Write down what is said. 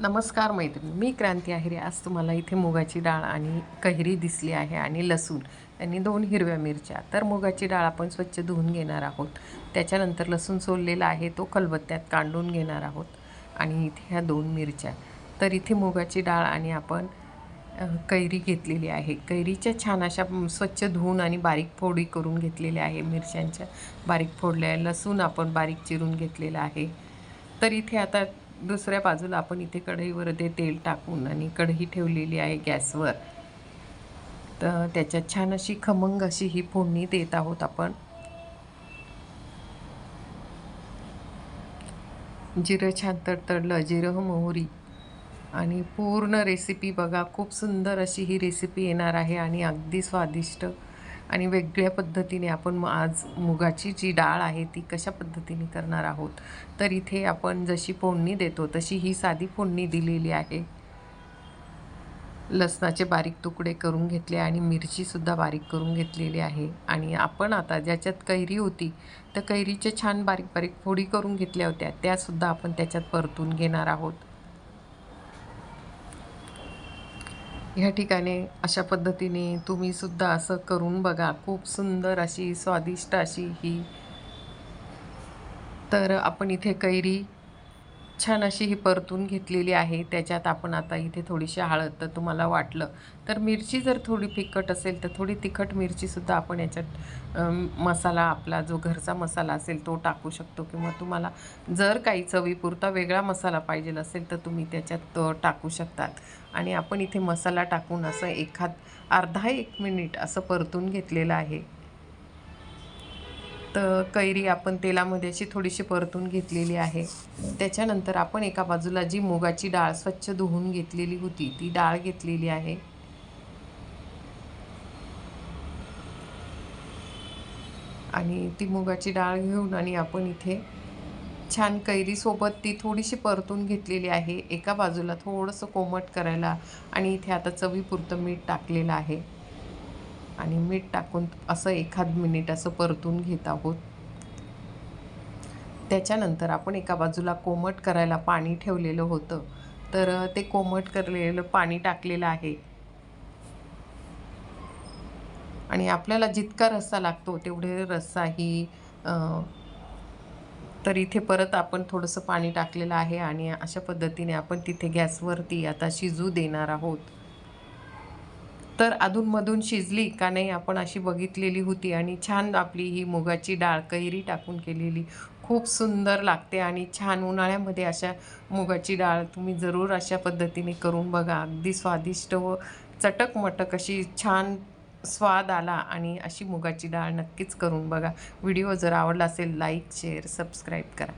नमस्कार मैत्रिणी, मी क्रांती आहिरे. आज तुम्हाला इथे मुगाची डाळ आणि कैरी दिसली आहे आणि लसूण आणि 2 हिरव्या मिरच्या. तर मुगाची डाळ आपण स्वच्छ धुवून घेणार आहोत. त्याच्यानंतर लसूण सोललेला आहे तो खलबत्त्यात काढून घेणार आहोत आणि इथे ह्या 2 मिरच्या. तर इथे मुगाची डाळ आणि आपण कैरी घेतलेली आहे. कैरीच्या छान अशा स्वच्छ धुवून आणि बारीक फोडी करून घेतलेल्या आहे. मिरच्यांच्या बारीक फोडल्या, लसूण आपण बारीक चिरून घेतलेला आहे. तर इथे आता दुसऱ्या बाजूला आपण इथे कढईवर ते तेल टाकून आणि कढई ठेवलेली आहे गॅसवर. तर त्याच्यात छान अशी खमंग अशी ही फोडणी देत आहोत आपण. जिरं छान तडतडलं, जिरं मोहरी आणि पूर्ण रेसिपी बघा. खूप सुंदर अशी ही रेसिपी येणार आहे आणि अगदी स्वादिष्ट आणि वेगळ्या पद्धतीने आपण आज मुगाची जी डाळ आहे ती कशा पद्धतीने करणार आहोत. तर इथे आपण जशी फोडणी देतो तशी ही साधी फोडणी दिलेली आहे. लसणाचे बारीक तुकडे करून घेतले आणि मिरचीसुद्धा बारीक करून घेतलेली आहे. आणि आपण आता ज्याच्यात कैरी होती तर कैरीच्या छान बारीक बारीक फोडी करून घेतल्या होत्या, त्यासुद्धा आपण त्याच्यात परतून घेणार आहोत. ह्या ठिकाणी अशा पद्धतीने तुम्हीसुद्धा असं करून बघा. खूप सुंदर अशी स्वादिष्ट अशी ही. तर आपण इथे कैरी छान अशी ही परतून घेतलेली आहे. त्याच्यात आपण आता इथे थोडीशी हळद, तर तुम्हाला वाटलं तर मिरची जर थोडी फिकट असेल तर थोडी तिखट मिरचीसुद्धा आपण याच्यात मसाला आपला जो घरचा मसाला असेल तो टाकू शकतो, किंवा तुम्हाला जर काही चवीपुरता वेगळा मसाला पाहिजे असेल तर तुम्ही त्याच्यात टाकू शकतात. आणि आपण इथे मसाला टाकून असं अर्धा एक मिनिट असं परतून घेतलेलं आहे. तर कैरी आपण तेलामध्ये अशी थोडीशी परतून घेतलेली आहे. त्याच्यानंतर आपण एका बाजूला जी मुगाची डाळ स्वच्छ धुवून घेतलेली होती ती डाळ घेतलेली आहे. आणि ती मुगाची डाळ घेऊन आणि आपण इथे छान कैरीसोबत ती थोडीशी परतून घेतलेली आहे. एका बाजूला थोडंसं कोमट करायला आणि इथे आता चवीपुरतं मीठ टाकलेलं आहे. आणि मीठ टाकून असं एखाद मिनिट असं परतून घेत आहोत. त्याच्यानंतर आपण एका बाजूला कोमट करायला पाणी ठेवलेलं होतं, तर ते कोमट करलेलं पाणी टाकलेलं आहे. आणि आपल्याला जितका रस्सा लागतो तेवढे रस्साही तर इथे परत आपण थोडंसं पाणी टाकलेलं आहे आणि अशा पद्धतीने आपण तिथे गॅसवरती आता शिजू देणार आहोत. तर अधूनमधून शिजली का नाही आपण अशी बघितलेली होती आणि छान आपली ही मुगाची डाळ कैरी टाकून केलेली खूप सुंदर लागते. आणि छान उन्हाळ्यामध्ये अशा मुगाची डाळ तुम्ही जरूर अशा पद्धतीने करून बघा. अगदी स्वादिष्ट व चटकमटक अशी छान स्वाद आला. आणि अशी मुगाची डाळ नक्कीच करून बघा. व्हिडिओ जर आवडला असेल लाईक, शेअर, सबस्क्राईब करा.